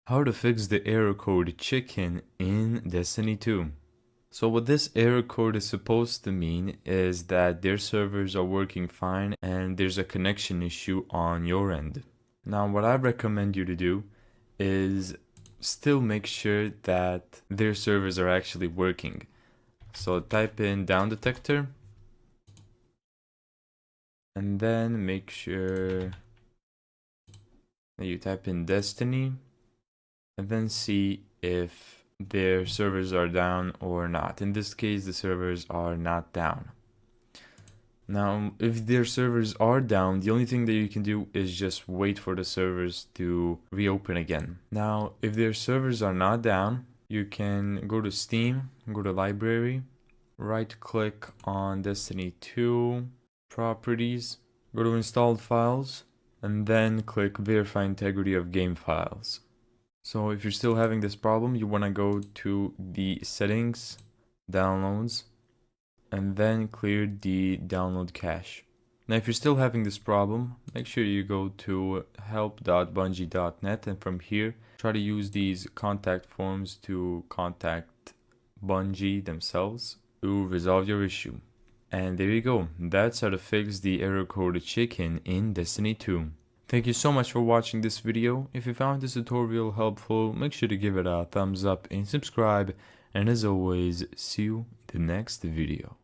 How to fix the error code chicken in Destiny 2. So what this error code is supposed to mean is that their servers are working fine and there's a connection issue on your end. Now what I recommend you to do is still make sure that their servers are actually working. So type in down detector and then make sure that you type in Destiny and then see if their servers are down or not. In this case, the servers are not down. Now, if their servers are down, the only thing that you can do is just wait for the servers to reopen again. Now, if their servers are not down, you can go to Steam, go to Library, right-click on Destiny 2, Properties, go to Installed Files, and then click Verify Integrity of Game Files. So if you're still having this problem, you want to go to the Settings, Downloads, and then clear the download cache. Now if you're still having this problem, make sure you go to help.bungie.net and from here try to use these contact forms to contact Bungie themselves to resolve your issue. And there you go, that's how to fix the error code chicken in Destiny 2. Thank you so much for watching this video. If you found this tutorial helpful, make sure to give it a thumbs up and subscribe. And as always, see you in the next video.